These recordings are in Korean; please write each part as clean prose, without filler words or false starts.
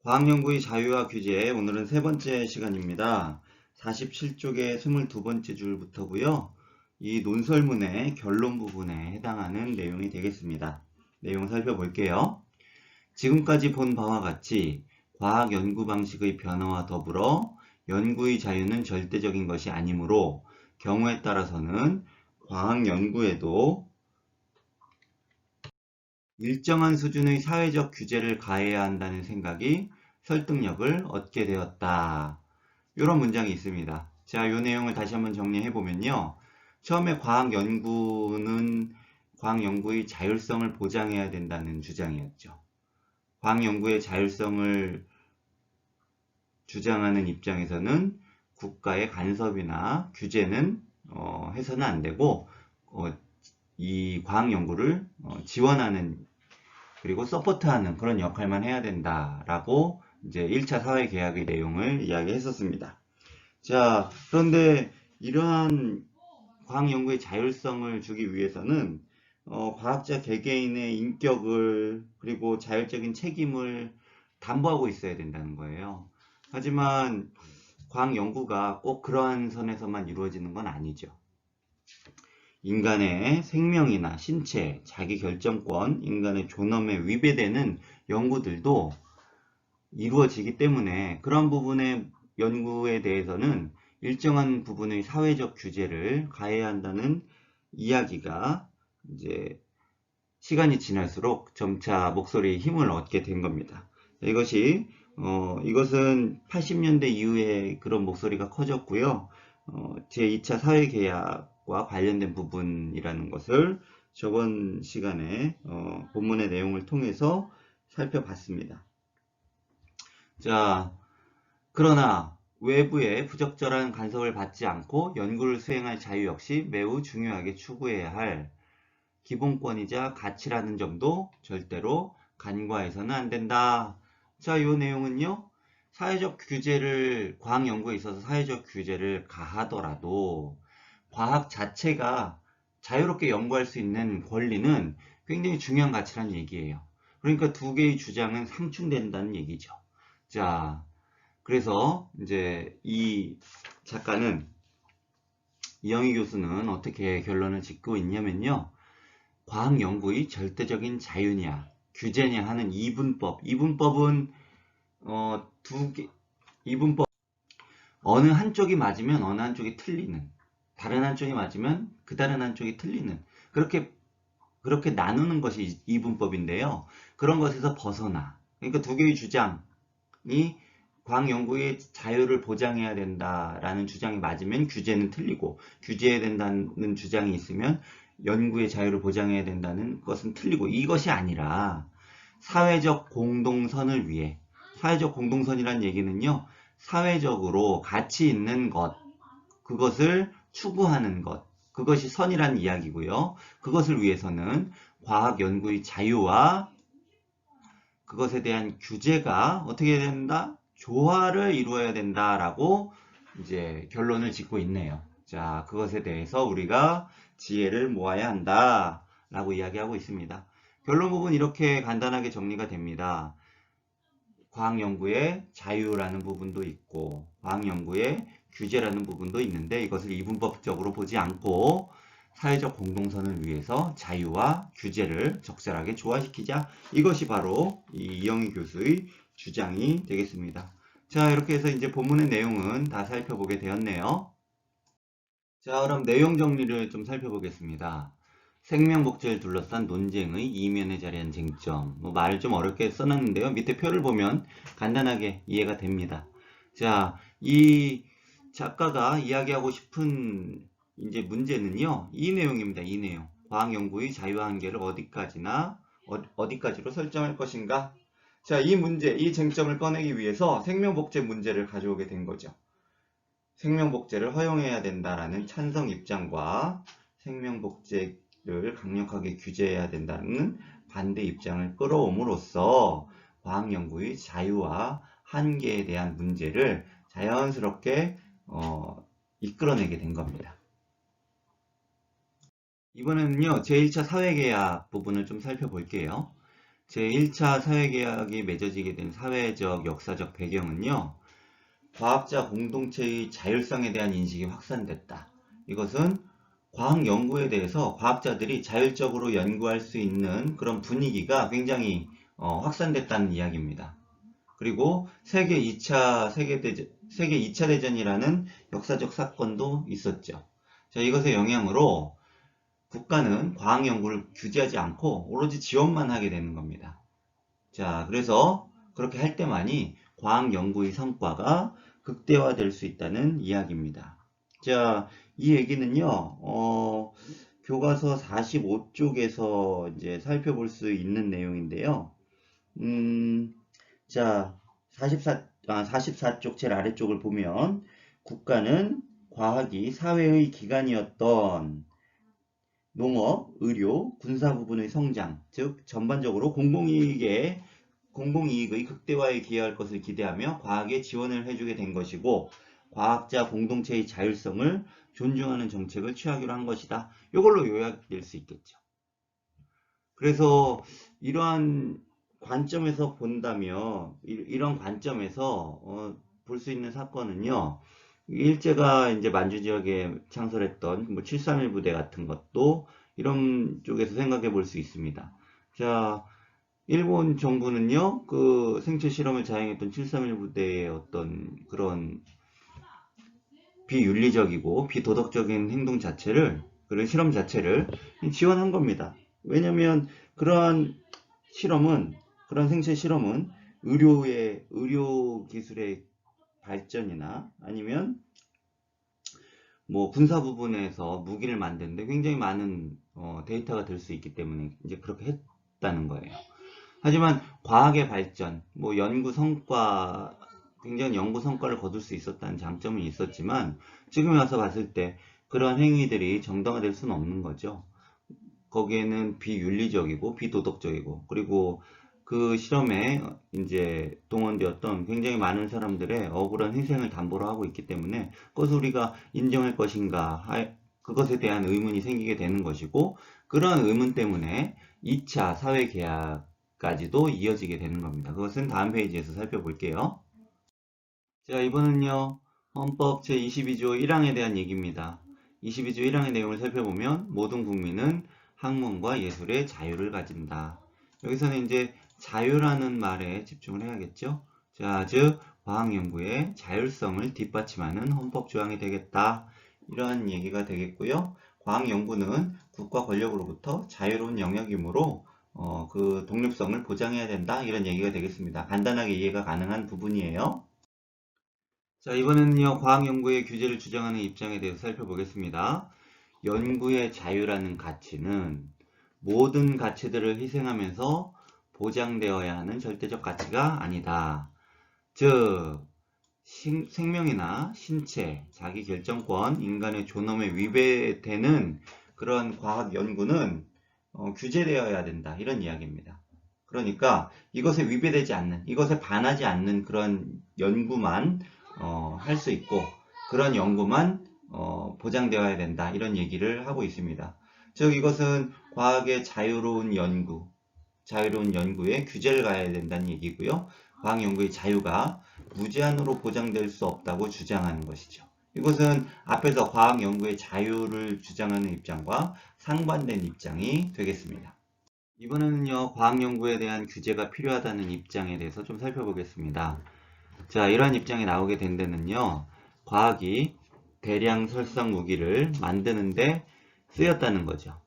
과학연구의 자유와 규제, 오늘은 세 번째 시간입니다. 47쪽의 22번째 줄부터고요. 이 논설문의 결론 부분에 해당하는 내용이 되겠습니다. 내용 살펴볼게요. 지금까지 본 바와 같이 과학 연구 방식의 변화와 더불어 연구의 자유는 절대적인 것이 아니므로 경우에 따라서는 과학 연구에도 일정한 수준의 사회적 규제를 가해야 한다는 생각이 설득력을 얻게 되었다. 이런 문장이 있습니다. 자, 이 내용을 다시 한번 정리해 보면요. 처음에 과학 연구의 자율성을 보장해야 된다는 주장이었죠. 과학 연구의 자율성을 주장하는 입장에서는 국가의 간섭이나 규제는 해서는 안 되고 이 과학 연구를 지원하는 그리고 서포트하는 그런 역할만 해야 된다라고 이제 1차 사회계약의 내용을 이야기했었습니다. 자, 그런데 이러한 과학 연구의 자율성을 주기 위해서는 과학자 개개인의 인격을 그리고 자율적인 책임을 담보하고 있어야 된다는 거예요. 하지만 과학 연구가 꼭 그러한 선에서만 이루어지는 건 아니죠. 인간의 생명이나 신체, 자기 결정권, 인간의 존엄에 위배되는 연구들도 이루어지기 때문에 그런 부분의 연구에 대해서는 일정한 부분의 사회적 규제를 가해야 한다는 이야기가 이제 시간이 지날수록 점차 목소리에 힘을 얻게 된 겁니다. 이것은 80년대 이후에 그런 목소리가 커졌고요. 제2차 사회계약과 관련된 부분이라는 것을 저번 시간에 본문의 내용을 통해서 살펴봤습니다. 자, 그러나 외부의 부적절한 간섭을 받지 않고 연구를 수행할 자유 역시 매우 중요하게 추구해야 할 기본권이자 가치라는 점도 절대로 간과해서는 안 된다. 자, 이 내용은요. 과학 연구에 있어서 사회적 규제를 가하더라도 과학 자체가 자유롭게 연구할 수 있는 권리는 굉장히 중요한 가치라는 얘기예요. 그러니까 두 개의 주장은 상충된다는 얘기죠. 자, 그래서 이제 이 작가는 이영희 교수는 어떻게 결론을 짓고 있냐면요. 과학 연구의 절대적인 자유냐, 규제냐 하는 이분법은 이분법 어느 한쪽이 맞으면 어느 한쪽이 틀리는, 다른 한쪽이 맞으면 그 다른 한쪽이 틀리는 그렇게 나누는 것이 이분법인데요. 그런 것에서 벗어나. 그러니까 두 개의 주장이 과학 연구의 자유를 보장해야 된다라는 주장이 맞으면 규제는 틀리고 규제해야 된다는 주장이 있으면 연구의 자유를 보장해야 된다는 것은 틀리고 이것이 아니라 사회적 공동선을 위해 사회적 공동선이란 얘기는요. 사회적으로 가치 있는 것 그것을 추구하는 것 그것이 선이라는 이야기고요. 그것을 위해서는 과학 연구의 자유와 그것에 대한 규제가 어떻게 해야 된다? 조화를 이루어야 된다라고 이제 결론을 짓고 있네요. 자, 그것에 대해서 우리가 지혜를 모아야 한다라고 이야기하고 있습니다. 결론 부분 이렇게 간단하게 정리가 됩니다. 과학 연구의 자유라는 부분도 있고 과학 연구의 규제라는 부분도 있는데 이것을 이분법적으로 보지 않고 사회적 공동선을 위해서 자유와 규제를 적절하게 조화시키자. 이것이 바로 이영희 교수의 주장이 되겠습니다. 자, 이렇게 해서 이제 본문의 내용은 다 살펴보게 되었네요. 자, 그럼 내용 정리를 좀 살펴보겠습니다. 생명복제를 둘러싼 논쟁의 이면에 자리한 쟁점. 말을 좀 어렵게 써놨는데요. 밑에 표를 보면 간단하게 이해가 됩니다. 자, 이 작가가 이야기하고 싶은 이제 문제는요. 이 내용입니다. 이 내용. 과학 연구의 자유와 한계를 어디까지로 설정할 것인가? 자, 이 쟁점을 꺼내기 위해서 생명복제 문제를 가져오게 된 거죠. 생명복제를 허용해야 된다라는 찬성 입장과 생명복제를 강력하게 규제해야 된다는 반대 입장을 끌어옴으로써 과학연구의 자유와 한계에 대한 문제를 자연스럽게 이끌어내게 된 겁니다. 이번에는요, 제1차 사회계약 부분을 좀 살펴볼게요. 제1차 사회계약이 맺어지게 된 사회적, 역사적 배경은요, 과학자 공동체의 자율성에 대한 인식이 확산됐다. 이것은 과학 연구에 대해서 과학자들이 자율적으로 연구할 수 있는 그런 분위기가 굉장히 확산됐다는 이야기입니다. 그리고 세계 2차 대전이라는 역사적 사건도 있었죠. 자, 이것의 영향으로 국가는 과학 연구를 규제하지 않고 오로지 지원만 하게 되는 겁니다. 자, 그래서 그렇게 할 때만이 과학 연구의 성과가 극대화될 수 있다는 이야기입니다. 자, 이 얘기는요, 교과서 45쪽에서 이제 살펴볼 수 있는 내용인데요. 자, 44쪽 제일 아래쪽을 보면 국가는 과학이 사회의 기관이었던 농업, 의료, 군사 부분의 성장, 즉 전반적으로 공공이익의 극대화에 기여할 것을 기대하며 과학에 지원을 해주게 된 것이고 과학자 공동체의 자율성을 존중하는 정책을 취하기로 한 것이다. 이걸로 요약될 수 있겠죠. 그래서 이러한 관점에서 본다면 이런 관점에서 볼 수 있는 사건은요. 일제가 이제 만주 지역에 창설했던 뭐 731 부대 같은 것도 이런 쪽에서 생각해 볼 수 있습니다. 자, 일본 정부는요, 그 생체 실험을 자행했던 731 부대의 어떤 그런 비윤리적이고 비도덕적인 행동 자체를, 그런 실험 자체를 지원한 겁니다. 왜냐면 그러한 실험은, 그런 생체 실험은 의료 기술의 발전이나 아니면 뭐 군사 부분에서 무기를 만드는데 굉장히 많은 데이터가 될 수 있기 때문에 이제 그렇게 했다는 거예요. 하지만 과학의 발전, 뭐 굉장히 연구 성과를 거둘 수 있었다는 장점은 있었지만 지금에 와서 봤을 때 그런 행위들이 정당화될 수는 없는 거죠. 거기에는 비윤리적이고 비도덕적이고, 그리고 그 실험에 이제 동원되었던 굉장히 많은 사람들의 억울한 희생을 담보로 하고 있기 때문에 그것을 우리가 인정할 것인가, 그것에 대한 의문이 생기게 되는 것이고, 그런 의문 때문에 2차 사회계약까지도 이어지게 되는 겁니다. 그것은 다음 페이지에서 살펴볼게요. 자, 이번은요, 헌법 제22조 1항에 대한 얘기입니다. 22조 1항의 내용을 살펴보면 모든 국민은 학문과 예술의 자유를 가진다. 여기서는 이제 자유라는 말에 집중을 해야겠죠. 자, 즉 과학연구의 자율성을 뒷받침하는 헌법 조항이 되겠다. 이러한 얘기가 되겠고요. 과학연구는 국가 권력으로부터 자유로운 영역이므로 그 독립성을 보장해야 된다. 이런 얘기가 되겠습니다. 간단하게 이해가 가능한 부분이에요. 자, 이번에는요, 과학연구의 규제를 주장하는 입장에 대해서 살펴보겠습니다. 연구의 자유라는 가치는 모든 가치들을 희생하면서 보장되어야 하는 절대적 가치가 아니다. 즉, 생명이나 신체, 자기 결정권, 인간의 존엄에 위배되는 그런 과학 연구는 규제되어야 된다. 이런 이야기입니다. 그러니까 이것에 위배되지 않는, 이것에 반하지 않는 그런 연구만 할 수 있고, 그런 연구만 보장되어야 된다. 이런 얘기를 하고 있습니다. 즉 이것은 과학의 자유로운 연구에 규제를 가해야 된다는 얘기고요. 과학 연구의 자유가 무제한으로 보장될 수 없다고 주장하는 것이죠. 이것은 앞에서 과학 연구의 자유를 주장하는 입장과 상반된 입장이 되겠습니다. 이번에는요, 과학 연구에 대한 규제가 필요하다는 입장에 대해서 좀 살펴보겠습니다. 자, 이러한 입장이 나오게 된 데는요, 과학이 대량 설상 무기를 만드는데 쓰였다는 거죠.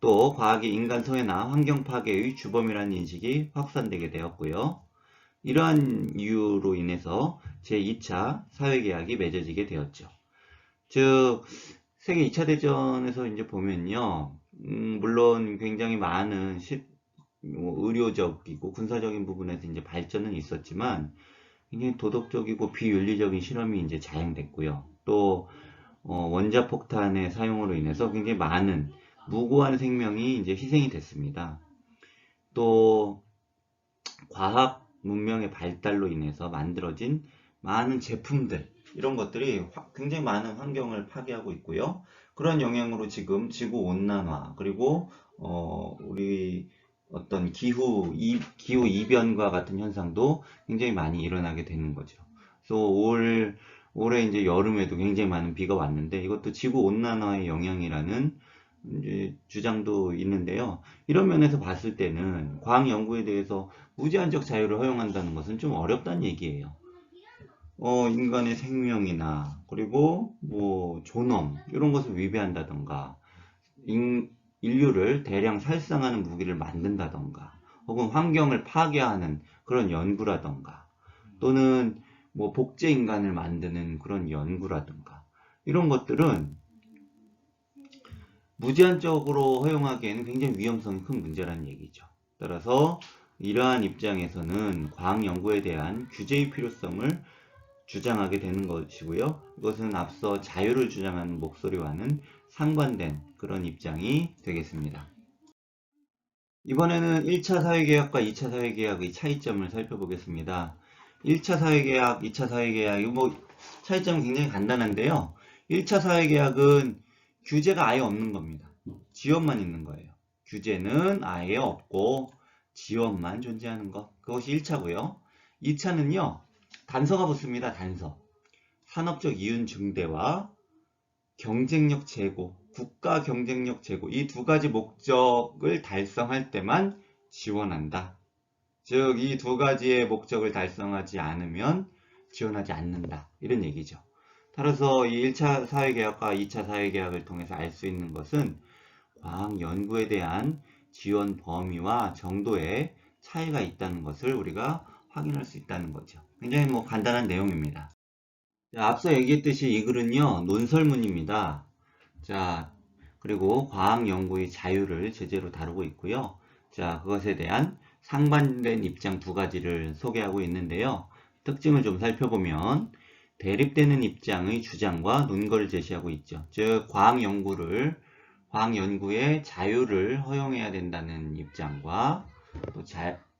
또 과학이 인간 소외나 환경 파괴의 주범이라는 인식이 확산되게 되었고요. 이러한 이유로 인해서 제2차 사회계약이 맺어지게 되었죠. 즉 세계 2차 대전에서 이제 보면요, 물론 굉장히 많은 의료적이고 군사적인 부분에서 이제 발전은 있었지만 굉장히 도덕적이고 비윤리적인 실험이 이제 자행됐고요. 또 원자폭탄의 사용으로 인해서 굉장히 많은 무고한 생명이 이제 희생이 됐습니다. 또 과학 문명의 발달로 인해서 만들어진 많은 제품들, 이런 것들이 굉장히 많은 환경을 파괴하고 있고요. 그런 영향으로 지금 지구 온난화, 그리고 우리 어떤 기후 이변과 같은 현상도 굉장히 많이 일어나게 되는 거죠. 그래서 올해 이제 여름에도 굉장히 많은 비가 왔는데 이것도 지구 온난화의 영향이라는 이제 주장도 있는데요. 이런 면에서 봤을 때는 과학 연구에 대해서 무제한적 자유를 허용한다는 것은 좀 어렵다는 얘기예요. 인간의 생명이나 그리고 뭐 존엄 이런 것을 위배한다던가 인류를 대량 살상하는 무기를 만든다던가 혹은 환경을 파괴하는 그런 연구라던가 또는 뭐 복제 인간을 만드는 그런 연구라던가 이런 것들은 무제한적으로 허용하기에는 굉장히 위험성이 큰 문제라는 얘기죠. 따라서 이러한 입장에서는 과학 연구에 대한 규제의 필요성을 주장하게 되는 것이고요. 이것은 앞서 자유를 주장하는 목소리와는 상반된 그런 입장이 되겠습니다. 이번에는 1차 사회계약과 2차 사회계약의 차이점을 살펴보겠습니다. 1차 사회계약, 2차 사회계약, 뭐 차이점은 굉장히 간단한데요. 1차 사회계약은 규제가 아예 없는 겁니다. 지원만 있는 거예요. 규제는 아예 없고 지원만 존재하는 것. 그것이 1차고요. 2차는요. 단서가 붙습니다. 단서. 산업적 이윤 증대와 경쟁력 제고, 국가 경쟁력 제고 이 두 가지 목적을 달성할 때만 지원한다. 즉, 이 두 가지의 목적을 달성하지 않으면 지원하지 않는다. 이런 얘기죠. 따라서 이 1차 사회계약과 2차 사회계약을 통해서 알 수 있는 것은 과학 연구에 대한 지원 범위와 정도의 차이가 있다는 것을 우리가 확인할 수 있다는 거죠. 굉장히 뭐 간단한 내용입니다. 자, 앞서 얘기했듯이 이 글은요, 논설문입니다. 자, 그리고 과학 연구의 자유를 제재로 다루고 있고요. 자, 그것에 대한 상반된 입장 두 가지를 소개하고 있는데요. 특징을 좀 살펴보면 대립되는 입장의 주장과 논거를 제시하고 있죠. 즉, 과학 연구의 자유를 허용해야 된다는 입장과 또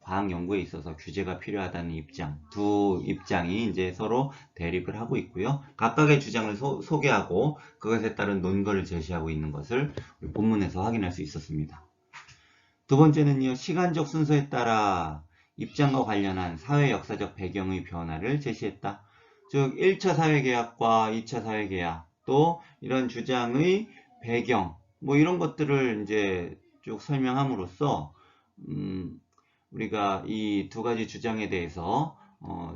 과학 연구에 있어서 규제가 필요하다는 입장, 두 입장이 이제 서로 대립을 하고 있고요. 각각의 주장을 소개하고 그것에 따른 논거를 제시하고 있는 것을 본문에서 확인할 수 있었습니다. 두 번째는요, 시간적 순서에 따라 입장과 관련한 사회 역사적 배경의 변화를 제시했다. 즉, 1차 사회계약과 2차 사회계약, 또 이런 주장의 배경, 뭐 이런 것들을 이제 쭉 설명함으로써, 우리가 이 두 가지 주장에 대해서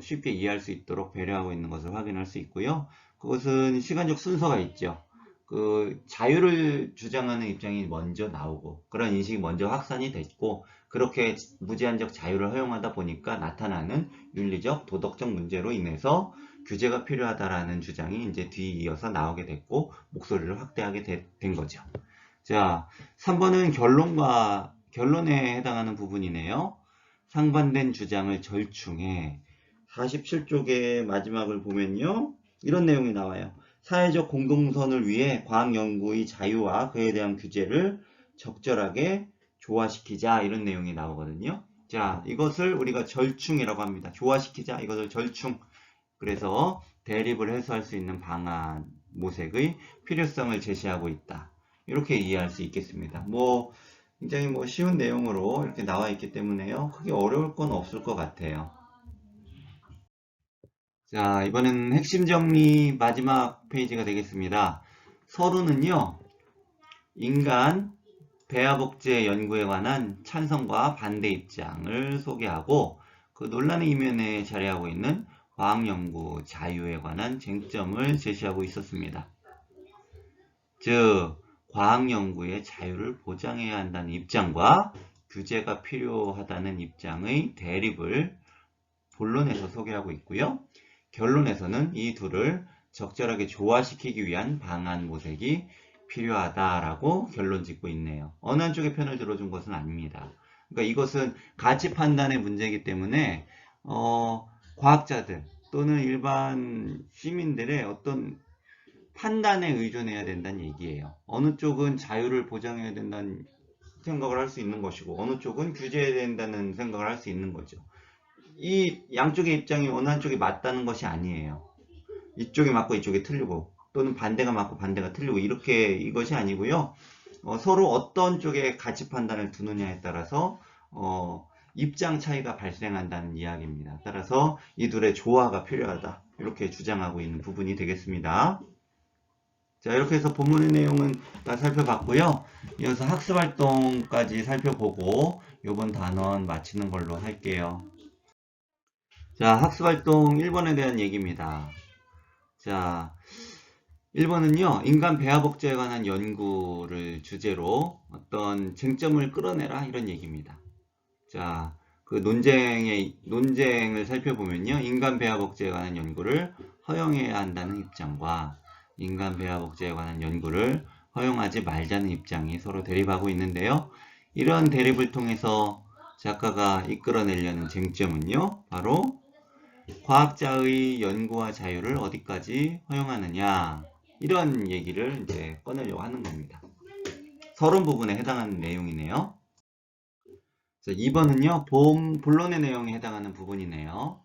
쉽게 이해할 수 있도록 배려하고 있는 것을 확인할 수 있고요. 그것은 시간적 순서가 있죠. 그 자유를 주장하는 입장이 먼저 나오고 그런 인식이 먼저 확산이 됐고 그렇게 무제한적 자유를 허용하다 보니까 나타나는 윤리적, 도덕적 문제로 인해서 규제가 필요하다라는 주장이 이제 뒤이어서 나오게 됐고 목소리를 확대하게 된 거죠. 자, 3번은 결론에 해당하는 부분이네요. 상반된 주장을 절충해 47쪽의 마지막을 보면요. 이런 내용이 나와요. 사회적 공동선을 위해 과학연구의 자유와 그에 대한 규제를 적절하게 조화시키자 이런 내용이 나오거든요. 자, 이것을 우리가 절충이라고 합니다. 조화시키자 이것을 절충. 그래서 대립을 해소할 수 있는 방안 모색의 필요성을 제시하고 있다. 이렇게 이해할 수 있겠습니다. 뭐 굉장히 뭐 쉬운 내용으로 이렇게 나와 있기 때문에요. 크게 어려울 건 없을 것 같아요. 자, 이번엔 핵심 정리 마지막 페이지가 되겠습니다. 서론은요, 인간 배아복제 연구에 관한 찬성과 반대 입장을 소개하고 그 논란의 이면에 자리하고 있는 과학연구 자유에 관한 쟁점을 제시하고 있었습니다. 즉, 과학연구의 자유를 보장해야 한다는 입장과 규제가 필요하다는 입장의 대립을 본론에서 소개하고 있고요. 결론에서는 이 둘을 적절하게 조화시키기 위한 방안 모색이 필요하다라고 결론 짓고 있네요. 어느 한쪽의 편을 들어준 것은 아닙니다. 그러니까 이것은 가치 판단의 문제이기 때문에 과학자들 또는 일반 시민들의 어떤 판단에 의존해야 된다는 얘기예요. 어느 쪽은 자유를 보장해야 된다는 생각을 할 수 있는 것이고 어느 쪽은 규제해야 된다는 생각을 할 수 있는 거죠. 이 양쪽의 입장이 어느 한쪽이 맞다는 것이 아니에요. 이쪽이 맞고 이쪽이 틀리고 또는 반대가 맞고 반대가 틀리고 이렇게 이것이 아니고요. 서로 어떤 쪽에 가치 판단을 두느냐에 따라서 입장 차이가 발생한다는 이야기입니다. 따라서 이 둘의 조화가 필요하다. 이렇게 주장하고 있는 부분이 되겠습니다. 자, 이렇게 해서 본문의 내용은 다 살펴봤고요. 이어서 학습활동까지 살펴보고 이번 단원 마치는 걸로 할게요. 자, 학습활동 1번에 대한 얘기입니다. 자, 1번은요, 인간 배아복제에 관한 연구를 주제로 어떤 쟁점을 끌어내라 이런 얘기입니다. 자, 그 논쟁을 살펴보면요, 인간 배아복제에 관한 연구를 허용해야 한다는 입장과 인간 배아복제에 관한 연구를 허용하지 말자는 입장이 서로 대립하고 있는데요. 이러한 대립을 통해서 작가가 이끌어내려는 쟁점은요, 바로 과학자의 연구와 자유를 어디까지 허용하느냐, 이런 얘기를 이제 꺼내려고 하는 겁니다. 서론 부분에 해당하는 내용이네요. 자, 2번은요, 본론의 내용에 해당하는 부분이네요.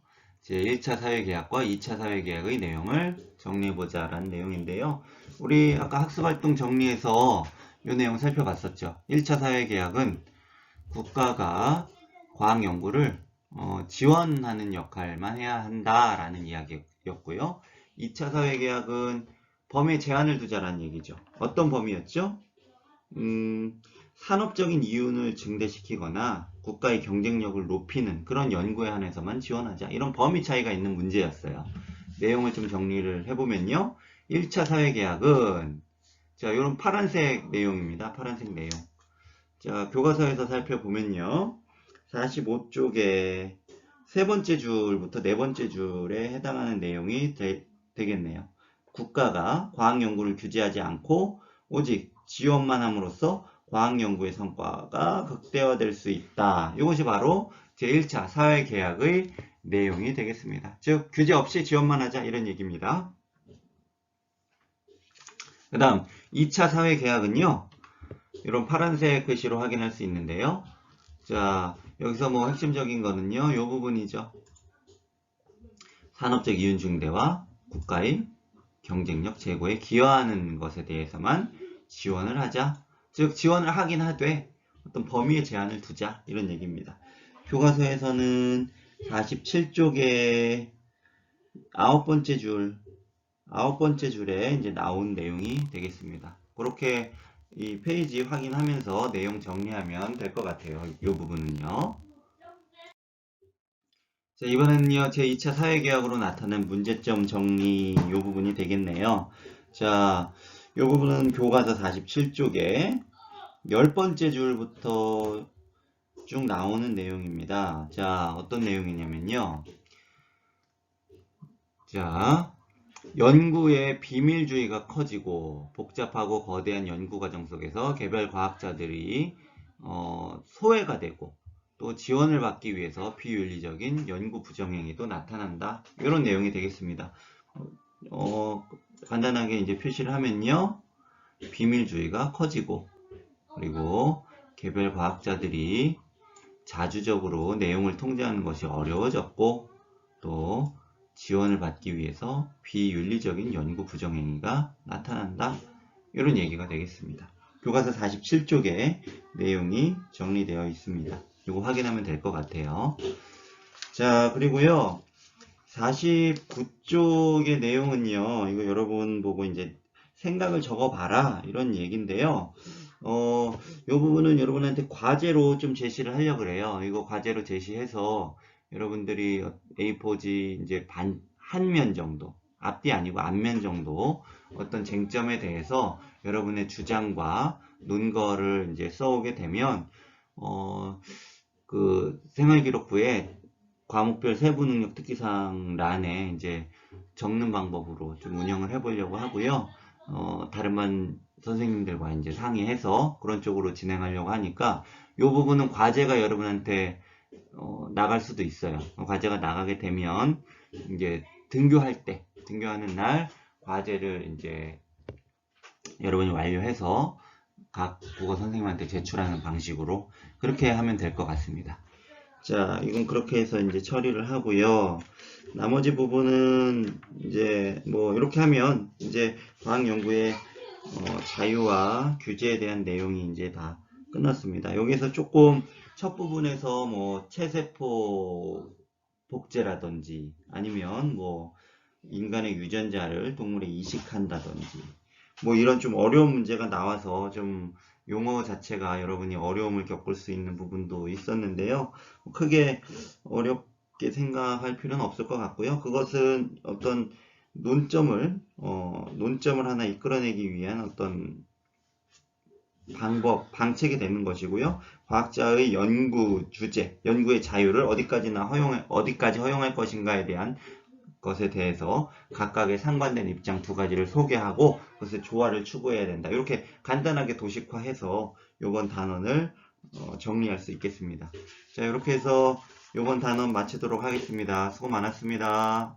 제1차 사회계약과 2차 사회계약의 내용을 정리해보자 라는 내용인데요. 우리 아까 학습활동 정리해서 이 내용 살펴봤었죠. 1차 사회계약은 국가가 과학연구를 지원하는 역할만 해야 한다라는 이야기였고요. 2차 사회계약은 범위에 제한을 두자라는 얘기죠. 어떤 범위였죠? 산업적인 이윤을 증대시키거나 국가의 경쟁력을 높이는 그런 연구에 한해서만 지원하자. 이런 범위 차이가 있는 문제였어요. 내용을 좀 정리를 해보면요. 1차 사회계약은 자, 이런 파란색 내용입니다. 파란색 내용. 자, 교과서에서 살펴보면요. 45쪽에 세 번째 줄부터 네 번째 줄에 해당하는 내용이 되겠네요. 국가가 과학연구를 규제하지 않고 오직 지원만 함으로써 과학연구의 성과가 극대화될 수 있다. 이것이 바로 제1차 사회계약의 내용이 되겠습니다. 즉 규제 없이 지원만 하자 이런 얘기입니다. 그 다음 2차 사회계약은요. 이런 파란색 글씨로 확인할 수 있는데요. 자, 여기서 뭐 핵심적인 거는요. 이 부분이죠. 산업적 이윤 증대와 국가의 경쟁력 제고에 기여하는 것에 대해서만 지원을 하자. 즉 지원을 하긴 하되 어떤 범위의 제한을 두자 이런 얘기입니다. 교과서에서는 47쪽에 아홉 번째 줄에 이제 나온 내용이 되겠습니다. 그렇게 이 페이지 확인하면서 내용 정리하면 될 것 같아요. 이 부분은요. 자, 이번에는요, 제2차 사회계약으로 나타난 문제점 정리 이 부분이 되겠네요. 자, 이 부분은 교과서 47쪽에 10번째 줄부터 쭉 나오는 내용입니다. 자, 어떤 내용이냐면요. 자, 연구의 비밀주의가 커지고 복잡하고 거대한 연구 과정 속에서 개별 과학자들이 소외가 되고 또 지원을 받기 위해서 비윤리적인 연구 부정행위도 나타난다. 이런 내용이 되겠습니다. 간단하게 이제 표시를 하면요. 비밀주의가 커지고 그리고 개별 과학자들이 자주적으로 내용을 통제하는 것이 어려워졌고 또 지원을 받기 위해서 비윤리적인 연구 부정행위가 나타난다. 이런 얘기가 되겠습니다. 교과서 47쪽에 내용이 정리되어 있습니다. 이거 확인하면 될 것 같아요. 자, 그리고요. 49쪽의 내용은요. 이거 여러분 보고 이제 생각을 적어봐라. 이런 얘기인데요. 이 부분은 여러분한테 과제로 좀 제시를 하려고 그래요. 이거 과제로 제시해서 여러분들이 A4지 이제 한 면 정도, 앞뒤 아니고 앞면 정도 어떤 쟁점에 대해서 여러분의 주장과 논거를 이제 써오게 되면, 그 생활기록부에 과목별 세부 능력 특기사항 란에 이제 적는 방법으로 좀 운영을 해보려고 하고요. 다른 반 선생님들과 이제 상의해서 그런 쪽으로 진행하려고 하니까 이 부분은 과제가 여러분한테 나갈 수도 있어요. 과제가 나가게 되면 이제 등교하는 날 과제를 이제 여러분이 완료해서 각 국어 선생님한테 제출하는 방식으로 그렇게 하면 될 것 같습니다. 자, 이건 그렇게 해서 이제 처리를 하고요. 나머지 부분은 이제 뭐 이렇게 하면 이제 과학연구의 자유와 규제에 대한 내용이 이제 다 끝났습니다. 여기서 조금 첫 부분에서 뭐 체세포 복제라든지 아니면 뭐 인간의 유전자를 동물에 이식한다든지 뭐 이런 좀 어려운 문제가 나와서 좀 용어 자체가 여러분이 어려움을 겪을 수 있는 부분도 있었는데요. 크게 어렵게 생각할 필요는 없을 것 같고요. 그것은 어떤 논점을 하나 이끌어내기 위한 어떤 방법, 방책이 되는 것이고요. 과학자의 연구 주제, 연구의 자유를 어디까지 허용할 것인가에 대한 것에 대해서 각각의 상반된 입장 두 가지를 소개하고 그것의 조화를 추구해야 된다. 이렇게 간단하게 도식화해서 이번 단원을 정리할 수 있겠습니다. 자, 이렇게 해서 이번 단원 마치도록 하겠습니다. 수고 많았습니다.